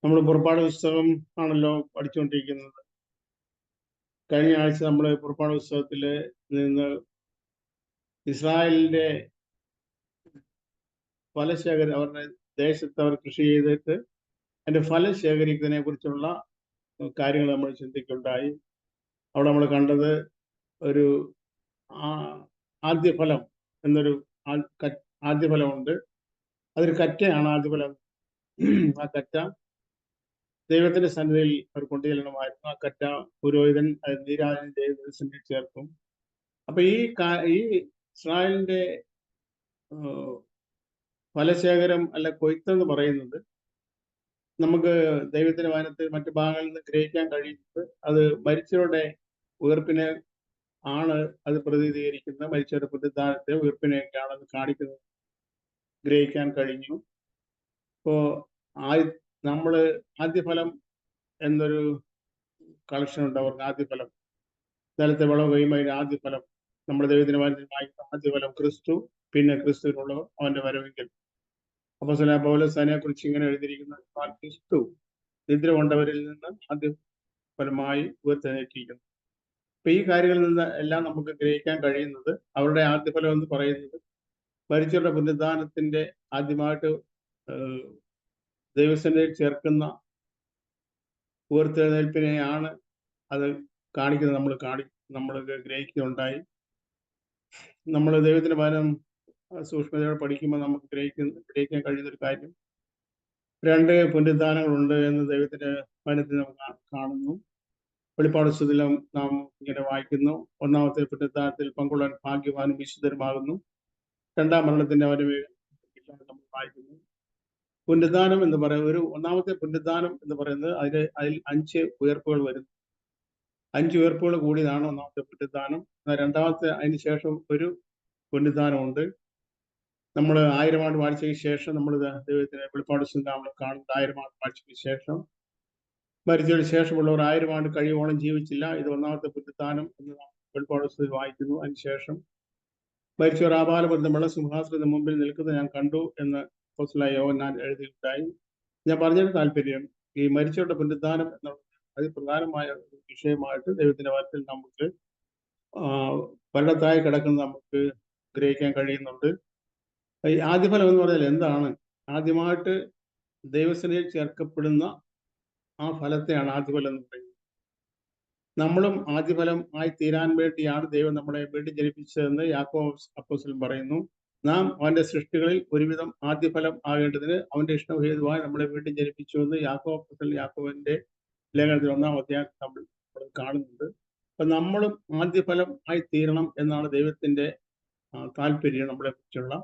നമ്മൾ പുറപ്പാട് പുസ്തകം ആണല്ലോ പഠിച്ചുകൊണ്ടിരിക്കുന്നത്. കഴിഞ്ഞ ആഴ്ച നമ്മൾ പുറപ്പാട് പുസ്തകത്തിൽ നിന്ന് ഇസ്രായേലിന്റെ ഫലശേഖരം, അവരുടെ ദേശത്ത് അവർ കൃഷി ചെയ്തിട്ട് അതിന്റെ ഫലം ശേഖരിക്കുന്നതിനെ കുറിച്ചുള്ള കാര്യങ്ങൾ നമ്മൾ ചിന്തിക്കുകയുണ്ടായി. അവിടെ നമ്മൾ കണ്ടത് ഒരു ആദ്യഫലം എന്നൊരു ആദ്യഫലമുണ്ട്. അതൊരു കറ്റയാണ് ആദ്യഫലം. ആ കറ്റ ദൈവത്തിന്റെ സന്നിധിയിൽ അവർ കൊണ്ടുചെല്ലണമായിരുന്നു. ആ കറ്റ പുരോഹിതൻ അത് നീരാജനം ചെയ്ത് ചേർക്കും. അപ്പൊ ഈ ഇസ്രായേലിന്റെ ഫലശേഖരം അല്ല കൊയ്ത്തെന്ന് പറയുന്നത് നമുക്ക് ദൈവത്തിന്റെ വചനത്തിൽ മറ്റു ഭാഗങ്ങളിൽ നിന്ന് ഗ്രഹിക്കാൻ കഴിയുന്നത് അത് മരിച്ചവരുടെ ഉയർപ്പിനെ ആണ് അത് പ്രതിനിധീകരിക്കുന്നത്. മരിച്ചവരുടെ പുനരുദ്ധാനത്തെ ഉയർപ്പിനെയൊക്കെയാണ് അത് കാണിക്കുന്നത്, ഗ്രഹിക്കാൻ കഴിഞ്ഞു. ഇപ്പോ നമ്മള് ആദ്യഫലം എന്നൊരു കളക്ഷൻ ഉണ്ട് അവർക്ക്. ആദ്യഫലം സ്ഥലത്തെ വിളവ് കഴിയുമ്പോൾ അതിന്റെ ആദ്യഫലം നമ്മുടെ ദൈവത്തിന് വചനത്തിൽ വായിക്കുന്ന ആദ്യഫലം ക്രിസ്തു, പിന്നെ ക്രിസ്തുവിനുള്ളവർ അവന്റെ വരവെങ്കിൽ. അപ്പോസ്തലനായ പൗലോസിനെ കുറിച്ച് ഇങ്ങനെ എഴുതിയിരിക്കുന്നത്, ക്രിസ്തു നിദ്ര കൊണ്ടവരിൽ നിന്ന് ആദ്യ ഫലമായി ഉയർത്തെഴുന്നേറ്റിരിക്കുന്നു. അപ്പൊ ഈ കാര്യങ്ങളിൽ നിന്ന് എല്ലാം നമുക്ക് ഗ്രഹിക്കാൻ കഴിയുന്നത് അവരുടെ ആദ്യഫലം എന്ന് പറയുന്നത് മരിച്ചവരുടെ പുനരുദ്ധാനത്തിന്റെ ആദ്യമായിട്ട് ദൈവസന്നിധിയിൽ ചേർക്കുന്ന ഉയർത്തെഴുന്നേൽപ്പിനെയാണ് അത് കാണിക്കുന്നത്. നമ്മൾ ഗ്രഹിക്കുകയുണ്ടായി. നമ്മൾ ദൈവത്തിന്റെ വചനം സൂക്ഷ്മതയോടെ പഠിക്കുമ്പോൾ നമുക്ക് ഗ്രഹിക്കാൻ കഴിയുന്ന ഒരു കാര്യം, 2 പുനരുദ്ധാനങ്ങളുണ്ട് എന്ന് ദൈവത്തിന്റെ വചനത്തിൽ നമുക്ക് കാണുന്നു. വെളിപ്പാട് പുസ്തകത്തിലും നാം ഇങ്ങനെ വായിക്കുന്നു, ഒന്നാമത്തെ പുനരുദ്ധാനത്തിൽ പങ്കുകൊള്ളാൻ ഭാഗ്യവാനും വിശുദ്ധരുമാകുന്നു, 2ാം മരണത്തിന്റെ വരവ് നമ്മൾ വായിക്കുന്നു. പുനരുദ്ധാനം എന്ന് പറയുന്നത്, ഒന്നാമത്തെ പുനരുദ്ധാനം എന്ന് പറയുന്നത് അതിൽ 5 ഉയർപ്പുകൾ വരുന്നു. 5 ഉയർപ്പുകൾ കൂടിയതാണ് ഒന്നാമത്തെ പുനരുദ്ധാനം. രണ്ടാമത്തെ അതിന് ശേഷം ഒരു പുനരുദ്ധാനമുണ്ട്. നമ്മൾ 1000 ആണ്ട് വാഴ്ചയ്ക്ക് ശേഷം നമ്മൾ ദൈവത്തിന്റെ വെളിപ്പാട് പുസ്തകം നമ്മൾ കാണുന്നത് 1000 ആണ്ട് വാഴ്ചയ്ക്ക് ശേഷം മരിച്ചതിന് ശേഷമുള്ളവർ 1000 ആണ്ട് കഴിയോളം ജീവിച്ചില്ല. ഇത് ഒന്നാമത്തെ പുനരുദ്ധാനം എന്ന് നാം വെളിപ്പാട് പുസ്തകത്തിൽ വായിക്കുന്നു. അതിനുശേഷം മരിച്ചവർ ആപാലപുരമുള്ള സിംഹാസനത്തിന് മുമ്പിൽ നിൽക്കുന്നത് ഞാൻ കണ്ടു എന്ന് അപ്പോസ്തലനായ യോഹന്നാൻ എഴുതിയിട്ടുണ്ടായി. ഞാൻ പറഞ്ഞതിന് താല്പര്യം, ഈ മരിച്ചവരുടെ പുനരുദ്ധാനം എന്നുള്ളത് അതിപ്രധാനമായ ഒരു വിഷയമായിട്ട് ദൈവത്തിന്റെ വചനത്തിൽ നമുക്ക് പലയിടത്തായി കിടക്കുന്നത് നമുക്ക് ഗ്രഹിക്കാൻ കഴിയുന്നുണ്ട്. ഈ ആദ്യഫലം എന്ന് പറഞ്ഞാൽ എന്താണ്? ആദ്യമായിട്ട് ദൈവസന്നിധിയിൽ ചേർക്കപ്പെടുന്ന ആ ഫലത്തെയാണ് ആദ്യഫലം എന്ന് പറയുന്നത്. നമ്മളും ആദ്യഫലം ആയി തീരാൻ വേണ്ടിയാണ് ദൈവം നമ്മളെ വീണ്ടും ജനിപ്പിച്ചതെന്ന് യാക്കോബ് അപ്പോസ്തലൻ പറയുന്നു. നാം അവന്റെ സൃഷ്ടികളിൽ ഒരുവിധം ആദ്യഫലം ആകേണ്ടതിന് അവന്റെ ഇഷ്ടഹേതുവായി നമ്മളെ വീണ്ടും ജനിപ്പിച്ചു എന്ന് യാക്കോബിന്റെ ലേഖനത്തിൽ 1-ാം അധ്യായത്തിൽ നമ്മൾ കാണുന്നുണ്ട്. അപ്പൊ നമ്മളും ആദ്യഫലം ആയി തീരണം എന്നാണ് ദൈവത്തിന്റെ താല്പര്യം. നമ്മളെ കുറിച്ചുള്ള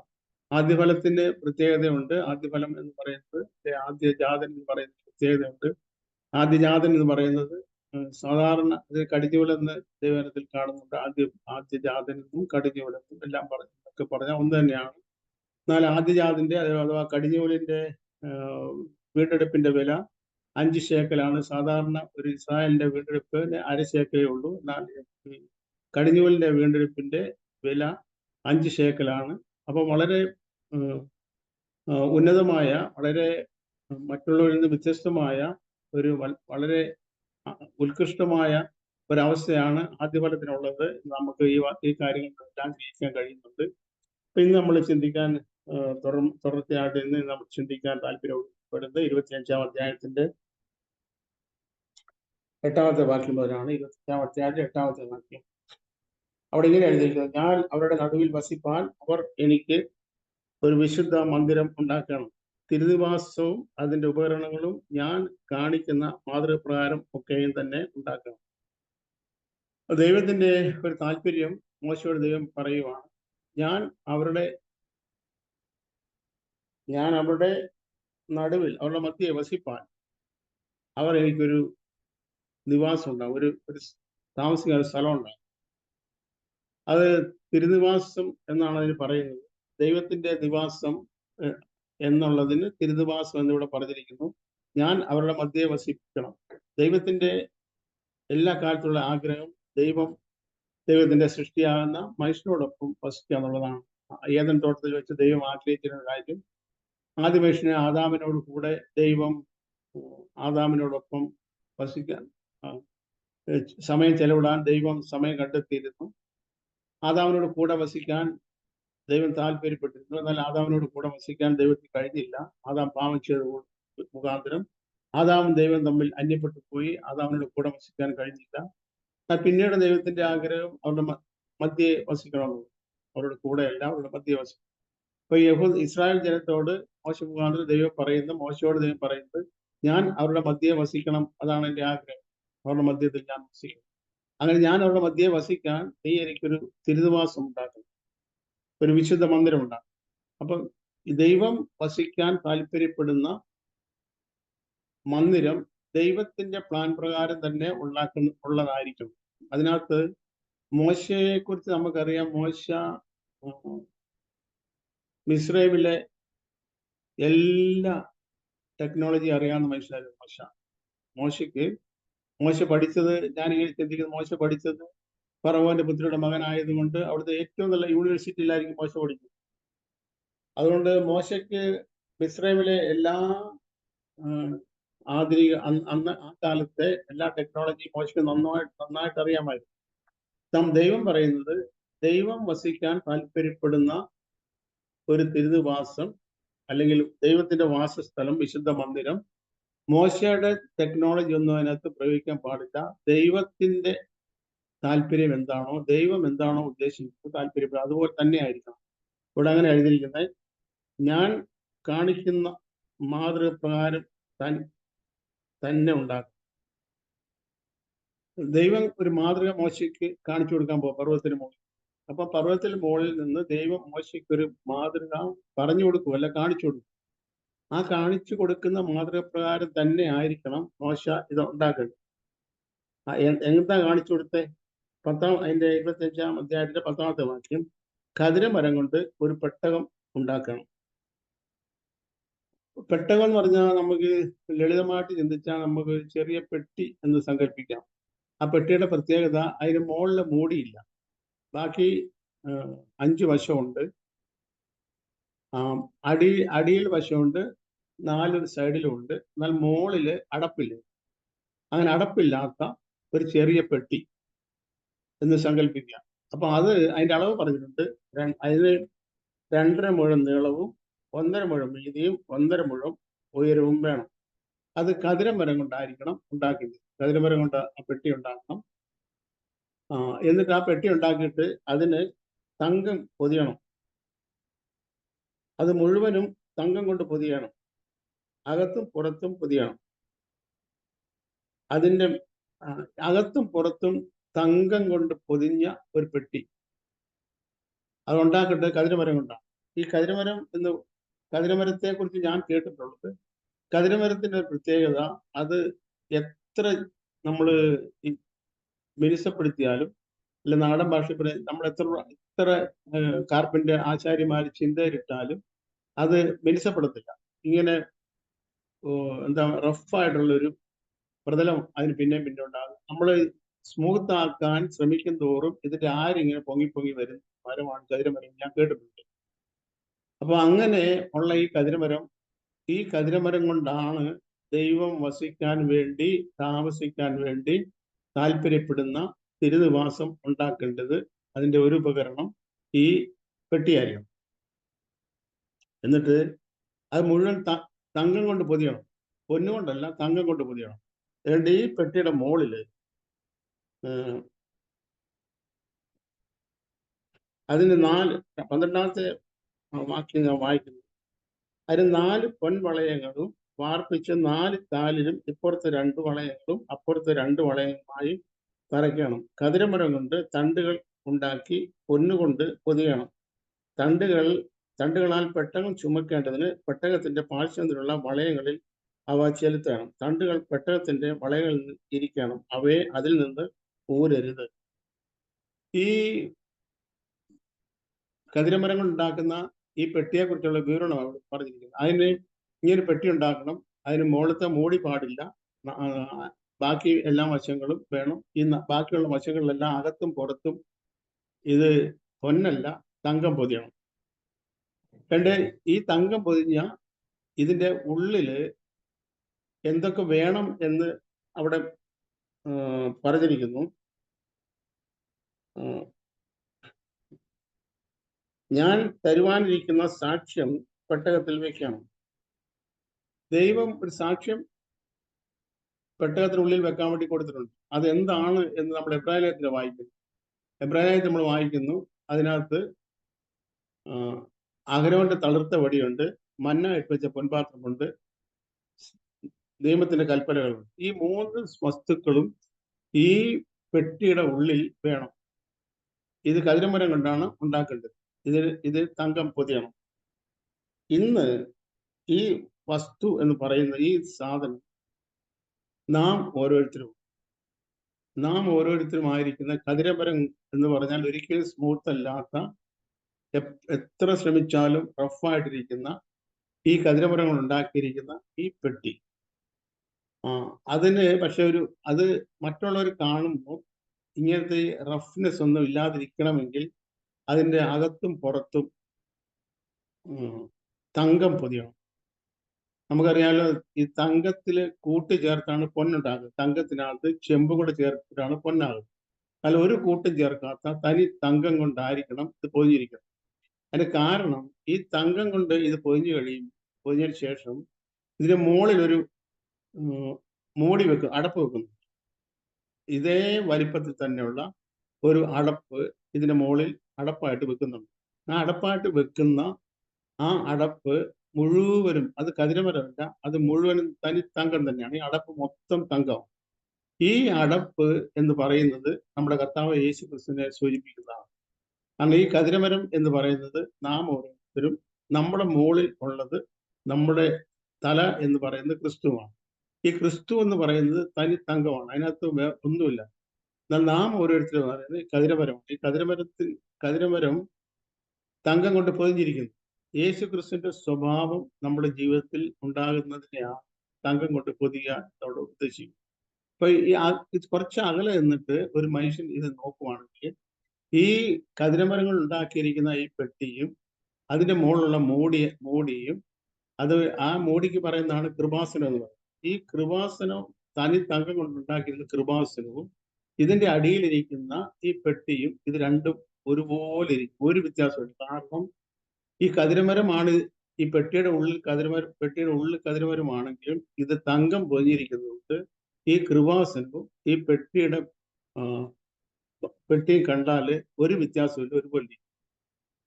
ആദ്യഫലത്തിന്റെ പ്രത്യേകതയുണ്ട്. ആദ്യഫലം എന്ന് പറയുന്നത് ആദ്യജാതൻ എന്ന് പറയുന്ന പ്രത്യേകതയുണ്ട്. ആദ്യജാതൻ എന്ന് പറയുന്നത് സാധാരണ കടിഞ്ഞൂലെന്ന് ദൈവത്തിൽ കാണുന്നുണ്ട്. ആദ്യജാതനെന്നും കടിഞ്ഞൂലെന്നും എല്ലാം പറഞ്ഞാൽ ഒന്ന് തന്നെയാണ്. എന്നാൽ ആദ്യജാതിന്റെ അഥവാ കടിഞ്ഞൂലിന്റെ വീണ്ടെടുപ്പിന്റെ വില 5 ശേക്കലാണ്. സാധാരണ ഒരു ഇസ്രായേലിന്റെ വീണ്ടെടുപ്പിന് 1/2 ശേക്കലേ ഉള്ളൂ. എന്നാൽ കടിഞ്ഞൂലിന്റെ വീണ്ടെടുപ്പിന്റെ വില 5 ശേക്കലാണ്. അപ്പൊ വളരെ ഉന്നതമായ, വളരെ മറ്റുള്ളവരിൽ നിന്ന് വ്യത്യസ്തമായ ഒരു വളരെ ഉത്കൃഷ്ടമായ ഒരവസ്ഥയാണ് ആദ്യഫലത്തിനുള്ളത്. നമുക്ക് ഈ കാര്യങ്ങളെല്ലാം ഗ്രഹിക്കാൻ കഴിയുന്നുണ്ട്. ഇന്ന് നമ്മൾ ചിന്തിക്കാൻ തുടർച്ചയായിട്ട് ഇന്ന് നമ്മൾ ചിന്തിക്കാൻ താല്പര്യപ്പെടുന്നത് 25-ാം അധ്യായത്തിന്റെ 8-ാമത്തെ വാക്യം മുതലാണ്. 25-ാം അധ്യായത്തിന്റെ 8-ാമത്തെ വാക്യം. അവിടെ ഇങ്ങനെ എഴുതിയിരിക്കുന്നത്, ഞാൻ അവരുടെ നടുവിൽ വസിപ്പാൻ അവർ എനിക്ക് ഒരു വിശുദ്ധ മന്ദിരം ഉണ്ടാക്കണം, തിരുനിവാസവും അതിന്റെ ഉപകരണങ്ങളും ഞാൻ കാണിക്കുന്ന മാതൃപ്രകാരം ഒക്കെയും തന്നെ ഉണ്ടാക്കണം. ദൈവത്തിന്റെ ഒരു താല്പര്യം മോശയോട് ദൈവം പറയുവാണ്, ഞാൻ അവരുടെ നടുവിൽ, അവരുടെ മധ്യേ വസിപ്പാൻ അവർ എനിക്കൊരു നിവാസം ഉണ്ടാകും, ഒരു താമസിക്കാൻ ഒരു സ്ഥലം ഉണ്ടാകും. അത് തിരുനിവാസം എന്നാണ് അതിന് പറയുന്നത്. ദൈവത്തിന്റെ നിവാസം എന്നുള്ളതിന് തിരുനിവാസം എന്നിവിടെ പറഞ്ഞിരിക്കുന്നു. ഞാൻ അവരുടെ മധ്യേ വസിക്കണം. ദൈവത്തിന്റെ എല്ലാ കാലത്തുള്ള ആഗ്രഹം ദൈവത്തിന്റെ സൃഷ്ടിയാകുന്ന മനുഷ്യനോടൊപ്പം വസിക്കുക എന്നുള്ളതാണ്. ഏദൻ തോട്ടത്തിൽ വെച്ച് ദൈവം ആഗ്രഹിച്ചിരുന്ന കാര്യം ആദ്യ മനുഷ്യനെ ആദാമിനോട് കൂടെ ദൈവം ആദാമിനോടൊപ്പം വസിക്കാൻ സമയം ചെലവിടാൻ ദൈവം സമയം കണ്ടെത്തിയിരുന്നു. ആദാമിനോട് കൂടെ വസിക്കാൻ ദൈവം താല്പര്യപ്പെട്ടിരുന്നു. എന്നാൽ ആദാമിനോട് കൂടെ വസിക്കാൻ ദൈവത്തിന് കഴിഞ്ഞില്ല. ആദാം പാപം ചെയ്ത മുഖാന്തരം ആദാമും ദൈവം തമ്മിൽ അന്യപ്പെട്ടു പോയി. ആദാമിനോട് കൂടെ വസിക്കാൻ കഴിഞ്ഞില്ല. പിന്നീട് ദൈവത്തിന്റെ ആഗ്രഹം അവരുടെ മധ്യേ വസിക്കണമെന്ന്, അവരുടെ കൂടെയല്ല, അവരുടെ മധ്യേ വസിക്കണം. അപ്പൊ ഇസ്രായേൽ ജനത്തോട് മോശ മുഖാന്തരം മോശയോട് ദൈവം പറയുന്നത്, ഞാൻ അവരുടെ മധ്യേ വസിക്കണം, അതാണ് എൻ്റെ ആഗ്രഹം, അവരുടെ മധ്യത്തിൽ ഞാൻ വസിക്കണം. അങ്ങനെ ഞാൻ അവരുടെ മധ്യേ വസിക്കാൻ നീ എനിക്കൊരു തിരുനിവാസം ഉണ്ടാക്കണം, ഒരു വിശുദ്ധ മന്ദിരം ഉണ്ടാകും. അപ്പം ദൈവം വസിക്കാൻ താല്പര്യപ്പെടുന്ന മന്ദിരം ദൈവത്തിന്റെ പ്ലാൻ പ്രകാരം തന്നെ ഉള്ളതായിരിക്കും. അതിനകത്ത് മോശയെ കുറിച്ച് നമുക്കറിയാം. മോശ മിസ്രൈമിലെ എല്ലാ ടെക്നോളജി അറിയാവുന്ന മനുഷ്യനായിരുന്നു മോശ പഠിച്ചത്, ഞാനിങ്ങനെ ചിന്തിക്കുന്നത്, മോശ പഠിച്ചത് ഫറവോന്റെ പുത്രിയുടെ മകനായതുകൊണ്ട് അവിടുത്തെ ഏറ്റവും നല്ല യൂണിവേഴ്സിറ്റിയിലായിരിക്കും മോശ പഠിച്ചത്. അതുകൊണ്ട് മോശയ്ക്ക് മിസ്രൈമിലെ എല്ലാ ആധുനിക അന്ന് ആ കാലത്തെ എല്ലാ ടെക്നോളജിയും മോശയ്ക്ക് നന്നായിട്ട് അറിയാമായിരുന്നു. ദൈവം പറയുന്നത്, ദൈവം വസിക്കാൻ താല്പര്യപ്പെടുന്ന ഒരു തിരുനിവാസം അല്ലെങ്കിൽ ദൈവത്തിന്റെ വാസസ്ഥലം, വിശുദ്ധ മന്ദിരം, മോശയുടെ ടെക്നോളജി ഒന്നും അതിനകത്ത് പ്രയോഗിക്കാൻ പാടില്ല. ദൈവത്തിന്റെ താല്പര്യം എന്താണോ, ദൈവം എന്താണോ ഉദ്ദേശിക്കുന്നത്, താല്പര്യപ്പെടുക, അതുപോലെ തന്നെ ആയിരിക്കണം. ഇവിടെ അങ്ങനെ എഴുതിയിരിക്കുന്നത്, ഞാൻ കാണിക്കുന്ന മാതൃകപ്രകാരം തന്നെ ഉണ്ടാക്കും. ദൈവം ഒരു മാതൃക മോശയ്ക്ക് കാണിച്ചു കൊടുക്കാൻ പോകും പർവ്വതത്തിന് മുകളിൽ. അപ്പൊ പർവ്വതത്തിന് മുകളിൽ നിന്ന് ദൈവം മോശയ്ക്ക് ഒരു മാതൃക പറഞ്ഞു കൊടുക്കും, അല്ല കാണിച്ചു കൊടുക്കും. ആ കാണിച്ചു കൊടുക്കുന്ന മാതൃകപ്രകാരം തന്നെ ആയിരിക്കണം മോശ ഇത് ഉണ്ടാക്കുന്നത്. എന്താ കാണിച്ചു കൊടുത്തേ? അതിന്റെ 25-ാം അധ്യായത്തിന്റെ 10-ാമത്തെ വാക്യം, ഖദിരമരം കൊണ്ട് ഒരു പെട്ടകം ഉണ്ടാക്കണം. പെട്ടകം എന്ന് പറഞ്ഞാൽ നമുക്ക് ലളിതമായിട്ട് ചിന്തിച്ചാൽ നമുക്ക് ചെറിയ പെട്ടി എന്ന് സങ്കല്പിക്കാം. ആ പെട്ടിയുടെ പ്രത്യേകത, അതിന് മുകളിൽ മൂടിയില്ല, ബാക്കി 5 വശമുണ്ട്. അടിയിൽ വശമുണ്ട്, 4 സൈഡിലും ഉണ്ട്. എന്നാൽ മുകളില് അടപ്പില്ല. അങ്ങനെ അടപ്പില്ലാത്ത ഒരു ചെറിയ പെട്ടി എന്ന് സങ്കല്പിക്കുക. അപ്പൊ അതിന്റെ അളവ് പറഞ്ഞിട്ടുണ്ട്. അതിന് 2.5 മുഴം നീളവും 1.5 മുഴം വീതിയും 1.5 മുഴം ഉയരവും വേണം. അത് ഖദിരമരം കൊണ്ടായിരിക്കണം ഉണ്ടാക്കിയത്. ഖദിരമരം കൊണ്ട് ആ പെട്ടി ഉണ്ടാക്കണം. എന്നിട്ട് ആ പെട്ടി ഉണ്ടാക്കിയിട്ട് അതിന് തങ്കം പൊതിയണം. അത് മുഴുവനും തങ്കം കൊണ്ട് പൊതിയണം, അകത്തും പുറത്തും പൊതിയണം. അതിന്റെ അകത്തും പുറത്തും തങ്കം കൊണ്ട് പൊതിഞ്ഞ ഒരു പെട്ടി അത് ഉണ്ടാക്കിയിട്ട് ഖദിരമരം കൊണ്ടാണ്. ഈ ഖദിരമരത്തെ കുറിച്ച് ഞാൻ കേട്ടിട്ടുള്ളത്, ഖദിരമരത്തിന്റെ പ്രത്യേകത, അത് എത്ര നമ്മൾ മിനുസപ്പെടുത്തിയാലും, അല്ല നാടൻ ഭാഷ നമ്മൾ എത്ര കാർപ്പന്റെ ആശാരിമാർ ചിന്തയിലിട്ടാലും അത് മിനുസപ്പെടത്തില്ല. ഇങ്ങനെ റഫായിട്ടുള്ളൊരു പ്രതലം അതിന് പിന്നെ ഉണ്ടാകും. നമ്മൾ സ്മൂത്ത് ആക്കാൻ ശ്രമിക്കും തോറും ഇതിന്റെ ആരിങ്ങനെ പൊങ്ങി വരും മരമാണ് ഖദിരമരം, ഞാൻ കേട്ടിട്ടുണ്ട്. അപ്പൊ അങ്ങനെ ഉള്ള ഈ ഖദിരമരം കൊണ്ടാണ് ദൈവം വസിക്കാൻ വേണ്ടി, താമസിക്കാൻ വേണ്ടി താല്പര്യപ്പെടുന്ന തിരുനിവാസം ഉണ്ടാക്കേണ്ടത്. അതിന്റെ ഒരു ഉപകരണം ഈ പെട്ടിയായിരിക്കണം. എന്നിട്ട് അത് മുഴുവൻ തങ്കം കൊണ്ട് പൊതിയണം, പൊന്നുകൊണ്ടല്ല, തങ്കം കൊണ്ട് പൊതിയണം. അതുകൊണ്ട് ഈ പെട്ടിയുടെ മുകളില് അതിന് 12-ാമത്തെ വാക്യം ഞാൻ വായിക്കുന്നു. അതിന് 4 പൊൻവളയങ്ങളും വാർപ്പിച്ച് 4 കാലിലും ഇപ്പുറത്ത് 2 വളയങ്ങളും അപ്പുറത്ത് 2 വളയങ്ങളുമായി തറയ്ക്കണം. ഖദിരമരം കൊണ്ട് തണ്ടുകൾ ഉണ്ടാക്കി പൊന്നുകൊണ്ട് പൊതിയണം. തണ്ടുകളാൽ പെട്ടകം ചുമക്കേണ്ടതിന് പെട്ടകത്തിന്റെ പാർശ്വത്തിലുള്ള വളയങ്ങളിൽ അവ ചെലുത്തണം. തണ്ടുകൾ പെട്ടകത്തിന്റെ വളയങ്ങളിൽ ഇരിക്കണം, അവയെ അതിൽ നിന്ന് ഊരരുത്. ഈ ഖദിരമരം കൊണ്ടുണ്ടാക്കുന്ന ഈ പെട്ടിയെ കുറിച്ചുള്ള വിവരണമാണ് പറഞ്ഞിരിക്കുന്നത്. അതിന് ഇങ്ങനെ പെട്ടി ഉണ്ടാക്കണം, അതിന് മുകളിലത്തെ മൂടി പാടില്ല, ബാക്കി എല്ലാ വശങ്ങളും വേണം. ഈ ബാക്കിയുള്ള വശങ്ങളിലെല്ലാം അകത്തും പുറത്തും ഇത് പൊന്നല്ല, തങ്കം പൊതിയണം. ഈ തങ്കം പൊതിഞ്ഞ ഇതിന്റെ ഉള്ളില് എന്തൊക്കെ വേണം എന്ന് അവിടെ പറഞ്ഞിരിക്കുന്നു. ഞാൻ തരുവാനിരിക്കുന്ന സാക്ഷ്യം പെട്ടകത്തിൽ വെക്കണം. ദൈവം ഒരു സാക്ഷ്യം പെട്ടകത്തിനുള്ളിൽ വെക്കാൻ വേണ്ടി കൊടുത്തിട്ടുണ്ട്. അത് എന്താണ് എന്ന് നമ്മൾ എബ്രായത്തിൽ വായിക്കുന്നു. എബ്രായത്തിൽ നമ്മൾ വായിക്കുന്നു, അതിനകത്ത് അഹരോന്റെ തളിർത്ത വടിയുണ്ട്, മന്ന ഇട്ട് വെച്ച പൊൻപാത്രമുണ്ട്, ദൈവത്തിന്റെ കൽപ്പനകളുണ്ട്. ഈ 3 വസ്തുക്കളും ഈ പെട്ടിയുടെ ഉള്ളിൽ വേണം. ഇത് കതിരമരം കൊണ്ടാണ് ഉണ്ടാക്കേണ്ടത്. ഇത് തങ്കം പൊതിയണം. ഇന്ന് ഈ വസ്തു എന്ന് പറയുന്ന ഈ സാധനം നാം ഓരോരുത്തരുമായിരിക്കുന്ന കതിരമരം എന്ന് പറഞ്ഞാൽ ഒരിക്കലും സ്മൂത്ത് അല്ലാത്ത, എത്ര ശ്രമിച്ചാലും റഫായിട്ടിരിക്കുന്ന ഈ കതിരമരങ്ങൾ ഉണ്ടാക്കിയിരിക്കുന്ന ഈ പെട്ടി, അതിന് പക്ഷെ അത് മറ്റുള്ളവർ കാണുമ്പോൾ ഇങ്ങനത്തെ റഫ്നെസ് ഒന്നും ഇല്ലാതിരിക്കണമെങ്കിൽ അതിൻ്റെ അകത്തും പുറത്തും തങ്കം പൊതിയണം. നമുക്കറിയാലോ, ഈ തങ്കത്തില് കൂട്ടി ചേർത്താണ് പൊന്നുണ്ടാകുന്നത്. തങ്കത്തിനകത്ത് ചെമ്പ് കൂടെ ചേർത്തിട്ടാണ് പൊന്നാകുന്നത്. അല്ല, ഒരു കൂട്ടും ചേർക്കാത്ത തനി തങ്കം കൊണ്ടായിരിക്കണം ഇത് പൊതിഞ്ഞിരിക്കുന്നത്. അതിന്റെ കാരണം, ഈ തങ്കം കൊണ്ട് ഇത് പൊതിഞ്ഞതിന് ശേഷം ഇതിന്റെ മുകളിൽ ഒരു മൂടി അടപ്പ് വെക്കുന്നു. ഇതേ വലിപ്പത്തിൽ തന്നെയുള്ള ഒരു അടപ്പ് ഇതിന്റെ മുകളിൽ അടപ്പായിട്ട് വെക്കുന്നുണ്ട്. ആ അടപ്പായിട്ട് വെക്കുന്ന ആ അടപ്പ് മുഴുവനും, അത് കതിരമരമല്ല, അത് മുഴുവനും തനി തങ്കം തന്നെയാണ്. ഈ അടപ്പ് മൊത്തം തങ്കമാണ്. ഈ അടപ്പ് എന്ന് പറയുന്നത് നമ്മുടെ കർത്താവ് യേശു ക്രിസ്തുവിനെ സൂചിപ്പിക്കുന്നതാണ്. കാരണം ഈ കതിരമരം എന്ന് പറയുന്നത് നാം ഓരോരുത്തരും, നമ്മുടെ മുകളിൽ ഉള്ളത്, നമ്മുടെ തല എന്ന് പറയുന്നത് ക്രിസ്തുവാണ്. ഈ ക്രിസ്തു എന്ന് പറയുന്നത് തനി തങ്കമാണ്, അതിനകത്ത് ഒന്നുമില്ല. എന്നാൽ നാം ഓരോരുത്തരും പറയുന്നത് കതിരമരമാണ്. ഈ കതിരമരം തങ്കം കൊണ്ട് പൊതിഞ്ഞിരിക്കുന്നു. യേശു ക്രിസ്തുവിന്റെ സ്വഭാവം നമ്മുടെ ജീവിതത്തിൽ ഉണ്ടാകുന്നതിനെയാണ് തങ്കം കൊണ്ട് പൊതിയാൻ അവിടെ ഉദ്ദേശിക്കും. അപ്പൊ കുറച്ച് അകലെ നിന്നിട്ട് ഒരു മനുഷ്യൻ ഇത് നോക്കുവാണെങ്കിൽ, ഈ കതിരമരങ്ങൾ ഉണ്ടാക്കിയിരിക്കുന്ന ഈ പെട്ടിയും അതിന്റെ മുകളിലുള്ള മൂടിയും ആ മൂടിക്ക് പറയുന്നതാണ് കൃപാസനം എന്ന് പറയുന്നത്. ഈ കൃപാസനം തനി തങ്കം കൊണ്ടുണ്ടാക്കിയിരുന്ന കൃപാസനവും ഇതിന്റെ അടിയിലിരിക്കുന്ന ഈ പെട്ടിയും, ഇത് രണ്ടും ഒരുപോലെ ഇരിക്കും, ഒരു വ്യത്യാസമില്ല. കാരണം ഈ കതിരമരമാണ്, ഈ പെട്ടിയുടെ ഉള്ളിൽ കതിരമരമാണെങ്കിലും ഇത് തങ്കം പൊതിഞ്ഞിരിക്കുന്നതുകൊണ്ട് ഈ കൃപാസനവും ഈ പെട്ടിയും കണ്ടാല് ഒരു വ്യത്യാസമില്ല, ഒരുപോലെ.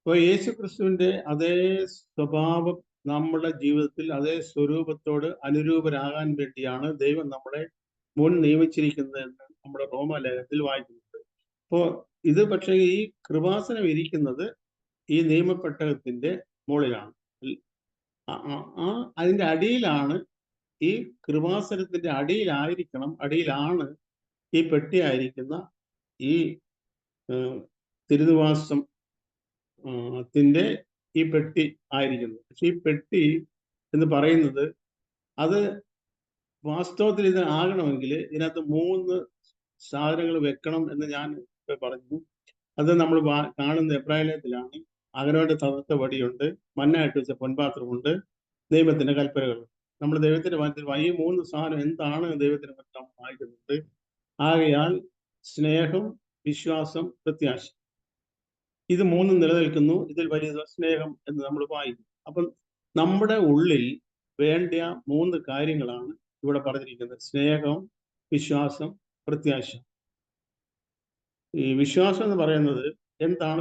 അപ്പൊ യേശു ക്രിസ്തുവിന്റെ അതേ സ്വഭാവം നമ്മുടെ ജീവിതത്തിൽ അതേ സ്വരൂപത്തോട് അനുരൂപരാകാൻ വേണ്ടിയാണ് ദൈവം നമ്മളെ മുൻ നിയമിച്ചിരിക്കുന്നതെന്ന് നമ്മുടെ റോമാലേഖനത്തിൽ വായിക്കുന്നുണ്ട്. അപ്പോ ഇത് പക്ഷേ ഈ കൃപാസനം ഇരിക്കുന്നത് ഈ നിയമപ്പെട്ടകത്തിന്റെ മുകളിലാണ്. അതിന്റെ അടിയിലാണ്, ഈ കൃപാസനത്തിന്റെ അടിയിലാണ് ഈ പെട്ടിയായിരിക്കുന്ന ഈ തിരുനിവാസത്തിന്റെ ഈ പെട്ടി ആയിരിക്കുന്നത്. പക്ഷെ ഈ പെട്ടി എന്ന് പറയുന്നത്, അത് വാസ്തവത്തിൽ ഇത് ആകണമെങ്കിൽ ഇതിനകത്ത് 3 സാധനങ്ങൾ വെക്കണം എന്ന് ഞാൻ പറഞ്ഞു. അത് നമ്മൾ കാണുന്ന എബ്രായത്തിലാണ്. അഹരോന്റെ തളിർത്ത വടിയുണ്ട്, മന്നായിട്ട് വെച്ച പൊൻപാത്രമുണ്ട്, ദൈവത്തിന്റെ കൽപ്പനകളുണ്ട്. നമ്മൾ ദൈവത്തിന്റെ വചനത്തിൽ ഈ 3 സാധനം എന്താണ് ദൈവത്തിന്റെ വചനം വായിക്കുന്നുണ്ട്. ആകയാൽ സ്നേഹം, വിശ്വാസം, പ്രത്യാശ, ഇത് 3 നിലനിൽക്കുന്നു, ഇതിൽ വലിയ സ്നേഹം എന്ന് നമ്മൾ വായിക്കും. അപ്പം നമ്മുടെ ഉള്ളിൽ വേണ്ട 3 കാര്യങ്ങളാണ് ഇവിടെ പറഞ്ഞിരിക്കുന്നത്: സ്നേഹം, വിശ്വാസം, പ്രത്യാശ. ഈ വിശ്വാസം എന്ന് പറയുന്നത് എന്താണ്?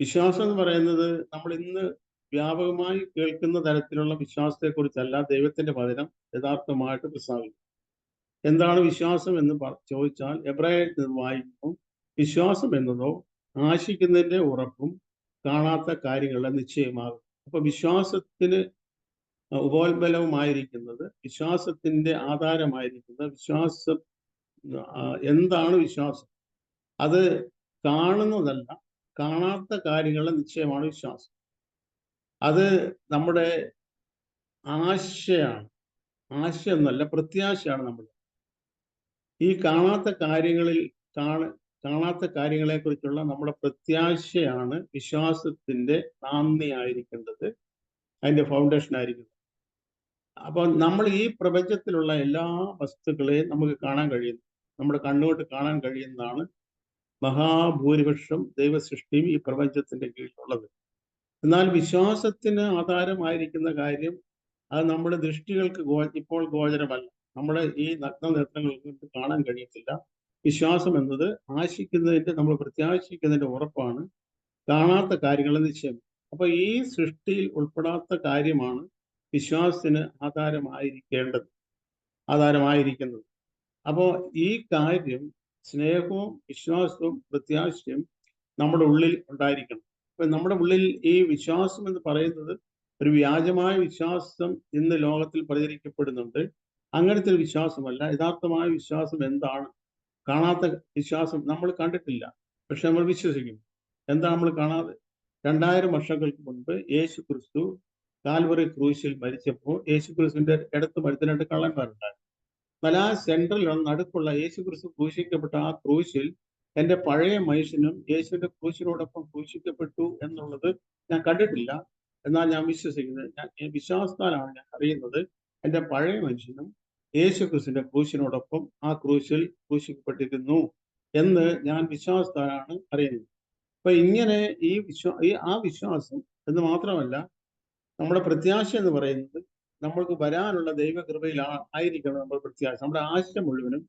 വിശ്വാസം എന്ന് പറയുന്നത് നമ്മൾ ഇന്ന് വ്യാപകമായി കേൾക്കുന്ന തരത്തിലുള്ള വിശ്വാസത്തെ കുറിച്ചല്ല ദൈവത്തിന്റെ വചനം യഥാർത്ഥമായിട്ട് പ്രസ്താവിക്കും. എന്താണ് വിശ്വാസം എന്ന് ചോദിച്ചാൽ, എബ്രായത്തിൽ നിന്ന് വായിക്കുമ്പോൾ, വിശ്വാസം എന്നതോ ആശിക്കുന്നതിന്റെ ഉറപ്പും കാണാത്ത കാര്യങ്ങളുടെ നിശ്ചയമാകും. അപ്പൊ വിശ്വാസത്തിന് ഉപോത്ബലവുമായിരിക്കുന്നത്, വിശ്വാസത്തിന്റെ ആധാരമായിരിക്കുന്നത് എന്താണ് വിശ്വാസം? അത് കാണുന്നതല്ല, കാണാത്ത കാര്യങ്ങളുടെ നിശ്ചയമാണ് വിശ്വാസം. അത് നമ്മുടെ ആശയാണ്, എന്നല്ല പ്രത്യാശയാണ്. നമ്മൾ ഈ കാണാത്ത കാര്യങ്ങളെ കുറിച്ചുള്ള നമ്മുടെ പ്രത്യാശയാണ് വിശ്വാസത്തിന്റെ നാന്ദിയായിരിക്കേണ്ടത്. അതിന്റെ ഫൗണ്ടേഷൻ ആയിരിക്കുന്നത്. അപ്പോൾ നമ്മൾ ഈ പ്രപഞ്ചത്തിലുള്ള എല്ലാ വസ്തുക്കളെയും നമുക്ക് കാണാൻ കഴിയുന്നു, നമ്മുടെ കണ്ണുകൊണ്ട് കാണാൻ കഴിയുന്നതാണ് മഹാഭൂരിപക്ഷം ദൈവസൃഷ്ടിയും ഈ പ്രപഞ്ചത്തിന്റെ കീഴിലുള്ളത്. എന്നാൽ വിശ്വാസത്തിന് ആധാരമായിരിക്കുന്ന കാര്യം അത് നമ്മുടെ ദൃഷ്ടികൾക്ക് ഇപ്പോൾ ഗോചരമല്ല. നമ്മുടെ ഈ നഗ്നനേത്രങ്ങൾ കൊണ്ട് കാണാൻ കഴിയത്തില്ല. വിശ്വാസം എന്നത് ആശിക്കുന്നതിന്റെ, നമ്മൾ പ്രത്യാശിക്കുന്നതിന്റെ ഉറപ്പാണ്, കാണാത്ത കാര്യങ്ങളെ നിശ്ചയം. അപ്പൊ ഈ സൃഷ്ടിയിൽ ഉൾപ്പെടാത്ത കാര്യമാണ് വിശ്വാസത്തിന് ആധാരമായിരിക്കുന്നത്. അപ്പോൾ ഈ കാര്യം, സ്നേഹവും വിശ്വാസവും പ്രത്യാശയും നമ്മുടെ ഉള്ളിൽ ഉണ്ടായിരിക്കണം. അപ്പൊ നമ്മുടെ ഉള്ളിൽ ഈ വിശ്വാസം എന്ന് പറയുന്നത് ഒരു വ്യാജമായ വിശ്വാസം ഇന്ന് ലോകത്തിൽ പ്രചരിക്കപ്പെടുന്നുണ്ട്. അങ്ങനത്തെ ഒരു വിശ്വാസമല്ല. യഥാർത്ഥമായ വിശ്വാസം എന്താണ്? കാണാത്ത വിശ്വാസം നമ്മൾ കണ്ടിട്ടില്ല, പക്ഷെ നമ്മൾ വിശ്വസിക്കും. എന്താ നമ്മൾ കാണാതെ? 2000 വർഷങ്ങൾക്ക് മുൻപ് യേശു ക്രിസ്തു കാൽവറി ക്രൂശിൽ മരിച്ചപ്പോൾ യേശു ക്രിസ്തുവിന്റെ ഇടത്ത് മരുന്ന് 2 കള്ളന്മാരുണ്ടായിരുന്നു. എന്നാൽ ആ സെൻട്രൽ നടുക്കുള്ള യേശു ക്രിസ്തു ക്രൂശിക്കപ്പെട്ട ആ ക്രൂശിൽ എൻ്റെ പഴയ മനുഷ്യനും യേശുവിന്റെ ക്രൂശിനോടൊപ്പം ക്രൂശിക്കപ്പെട്ടു എന്നുള്ളത് ഞാൻ കണ്ടിട്ടില്ല. എന്നാൽ ഞാൻ വിശ്വസിക്കുന്നത്, ഞാൻ വിശ്വാസത്താലാണ് ഞാൻ അറിയുന്നത്, എൻ്റെ പഴയ മനുഷ്യനും യേശു ക്രിസ്തുവിന്റെ ക്രൂശിനോടൊപ്പം ആ ക്രൂശിൽ ക്രൂശിക്കപ്പെട്ടിരുന്നു എന്ന് ഞാൻ വിശ്വാസത്താലാണ് അറിയുന്നത്. അപ്പൊ ഇങ്ങനെ ആ വിശ്വാസം എന്ന് മാത്രമല്ല, നമ്മുടെ പ്രത്യാശ എന്ന് പറയുന്നത് നമ്മൾക്ക് വരാനുള്ള ദൈവകൃപയിൽ ആയിരിക്കണം നമ്മുടെ പ്രത്യാശ. നമ്മുടെ ആശ മുഴുവനും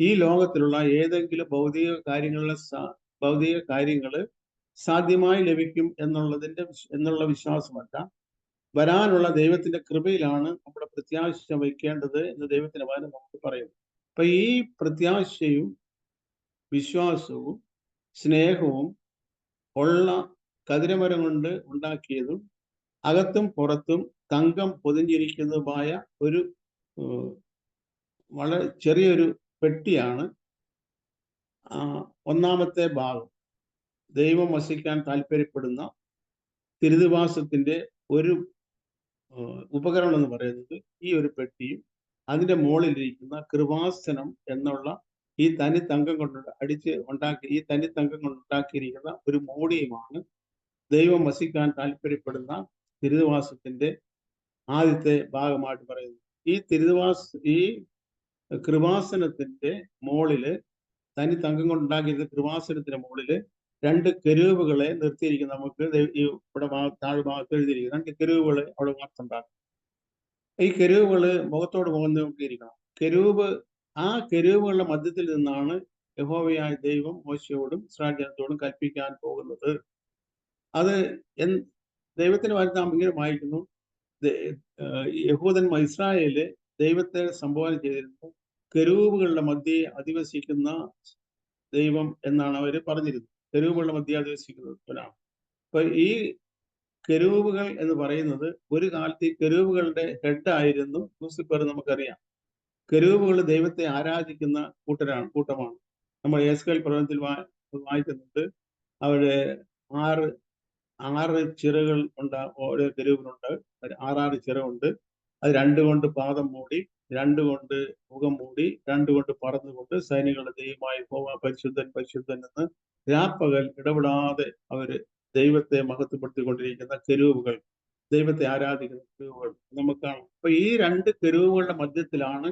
ഈ ലോകത്തിലുള്ള ഏതെങ്കിലും ഭൗതിക കാര്യങ്ങള് സാധ്യമായി ലഭിക്കും എന്നുള്ള വിശ്വാസമല്ല. വരാനുള്ള ദൈവത്തിന്റെ കൃപയിലാണ് നമ്മുടെ പ്രത്യാശ വയ്ക്കേണ്ടത് എന്ന് ദൈവത്തിന്റെ വചനം നമുക്ക് പറയുന്നു. അപ്പൊ ഈ പ്രത്യാശയും വിശ്വാസവും സ്നേഹവും ഉള്ള കതിരമരം കൊണ്ട് ഉണ്ടാക്കിയതും അകത്തും പുറത്തും തങ്കം പൊതിഞ്ഞിരിക്കുന്നതുമായ ഒരു വളരെ ചെറിയൊരു പെട്ടിയാണ് ഒന്നാമത്തെ ഭാഗം. ദൈവം വസിക്കാൻ താല്പര്യപ്പെടുന്ന തിരുനിവാസത്തിന്റെ ഒരു ഉപകരണം എന്ന് പറയുന്നത് ഈ ഒരു പെട്ടിയും അതിന്റെ മുകളിലിരിക്കുന്ന കൃപാസനം എന്നുള്ള ഈ തനി തങ്കം കൊണ്ട് ഉണ്ടാക്കിയിരിക്കുന്ന ഒരു മോടിയുമാണ് ദൈവം വസിക്കാൻ താല്പര്യപ്പെടുന്ന തിരുനിവാസത്തിന്റെ ആദ്യത്തെ ഭാഗമായിട്ട് പറയുന്നത്. ഈ കൃപാസനത്തിന്റെ മുകളില്, തനി തങ്കം കൊണ്ടുണ്ടാക്കിയിരുന്ന കൃപാസനത്തിന്റെ മുകളില് 2 കെരൂബുകളെ നിർത്തിയിരിക്കും. നമുക്ക് ഇവിടെ താഴ്ഭാഗത്ത് എഴുതിയിരിക്കും 2 കെരൂബുകളെ അവിടെ വാർത്തുണ്ടാക്കും. ഈ കെരൂബുകള് മുഖത്തോട് മുഖം നോക്കിയിരിക്കണം. ആ കെരൂബുകളുടെ മധ്യത്തിൽ നിന്നാണ് യഹോവയായ ദൈവം മോശയോടും ഇസ്രായേൽ ജനത്തോടും കൽപ്പിക്കാൻ പോകുന്നത്. അത് ദൈവത്തിന് വചനം നാം ഇങ്ങനെ വായിക്കുന്നു, യഹൂദന്മാർ ഇസ്രായേല് ദൈവത്തെ സംബോധന ചെയ്തിരുന്നു കെരൂബുകളുടെ മധ്യേ അധിവസിക്കുന്ന ദൈവം എന്നാണ് അവർ പറഞ്ഞിരുന്നത്. കെരൂബുകളുടെ മധ്യേ അധിവസിക്കുന്നവരാണ്. അപ്പൊ ഈ കെരൂബുകൾ എന്ന് പറയുന്നത് ഒരു കാലത്ത് ഈ കെരൂബുകളുടെ ഹെഡായിരുന്നു ലൂസിഫർ. നമുക്കറിയാം, കെരൂബുകൾ ദൈവത്തെ ആരാധിക്കുന്ന കൂട്ടമാണ്. നമ്മൾ യേശുക്കേൽ പ്രവചനത്തിൽ വായിക്കുന്നുണ്ട്, അവര് 6 ചിറകൾ ഓരോ കെരൂബിനുണ്ട്. 6 ചിറകുണ്ട്. അത് 2 കൊണ്ട് പാദം മൂടി, 2 കൊണ്ട് മുഖം മൂടി, 2 കൊണ്ട് പറന്നുകൊണ്ട് സൈനികളുടെ ദൈവമായി പരിശുദ്ധൻ പരിശുദ്ധൻ എന്ന് രാപ്പകൽ ഇടപെടാതെ അവര് ദൈവത്തെ മഹത്വപ്പെടുത്തിക്കൊണ്ടിരിക്കുന്ന കെരൂബുകൾ, ദൈവത്തെ ആരാധിക്കുന്ന കെരൂബുകൾ നമുക്ക് കാണാം. അപ്പൊ ഈ 2 കെരൂബുകളുടെ മധ്യത്തിലാണ്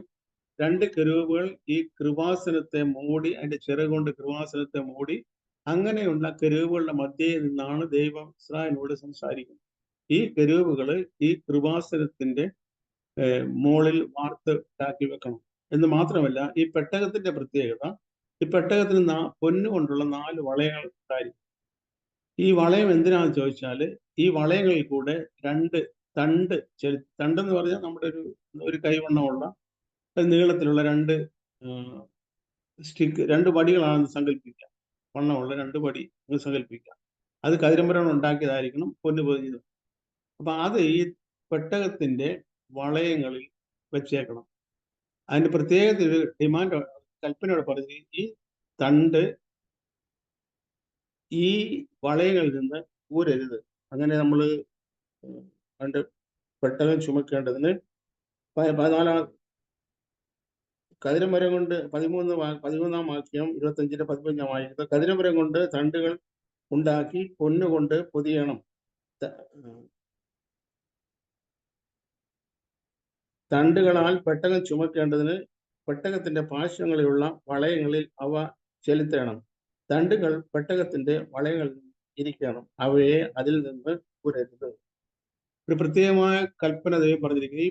2 കെരൂബുകൾ ഈ കൃപാസനത്തെ മൂടി, അതിന്റെ ചിറകുകൊണ്ട് കൃപാസനത്തെ മൂടി. അങ്ങനെയുള്ള കെരൂബുകളുടെ മധ്യയിൽ നിന്നാണ് ദൈവം ഇസ്രായേലിനോട് സംസാരിക്കുന്നത്. ഈ കെരൂബുകള് ഈ കൃപാസനത്തിന്റെ മുകളിൽ ഉണ്ടാക്കി വെക്കണം എന്ന് മാത്രമല്ല, ഈ പെട്ടകത്തിന്റെ പ്രത്യേകത, ഈ പെട്ടകത്തിന് പൊന്നുകൊണ്ടുള്ള 4 വളയങ്ങൾ ഉണ്ടായിരിക്കും. ഈ വളയം എന്തിനാണെന്ന് ചോദിച്ചാല്, ഈ വളയങ്ങളിൽ കൂടെ 2 തണ്ടെന്ന് പറഞ്ഞാൽ നമ്മുടെ ഒരു കൈവണ്ണമുള്ള നീളത്തിലുള്ള 2 വടികളാണെന്ന് സങ്കല്പിക്കാം. വണ്ണമുള്ള 2 വടി എന്ന് സങ്കല്പിക്കാം. അത് കതിരമരം ഉണ്ടാക്കിയതായിരിക്കണം, പൊന്നു പൊതിഞ്ഞത്. അപ്പൊ അത് ഈ പെട്ടകത്തിന്റെ വളയങ്ങളിൽ വെച്ചേക്കണം. അതിന്റെ പ്രത്യേകത ഒരു കൽപ്പനയോടെ പറഞ്ഞ്, ഈ തണ്ട് ഈ വളയങ്ങളിൽ നിന്ന് ഊരരുത്. അങ്ങനെ നമ്മൾ പെട്ടകം ചുമക്കേണ്ടതിന് 14 കതിരമരം കൊണ്ട് 13-ാം വാക്യം 25-ന്റെ 15-ാം വാക്യത്തിൽ കതിരമരം കൊണ്ട് തണ്ടുകൾ ഉണ്ടാക്കി പൊന്നുകൊണ്ട് പൊതിയണം. തണ്ടുകളാൽ പെട്ടകം ചുമക്കേണ്ടതിന് പെട്ടകത്തിന്റെ പാർശ്വങ്ങളിലുള്ള വളയങ്ങളിൽ അവ ചെലുത്തണം. തണ്ടുകൾ പെട്ടകത്തിന്റെ വളയങ്ങളിൽ ഇരിക്കണം, അവയെ അതിൽ നിന്ന് ഊരരുത്. ഒരു പ്രത്യേകമായ കൽപ്പന ദൈവം പറഞ്ഞിരിക്കുന്നത്, ഈ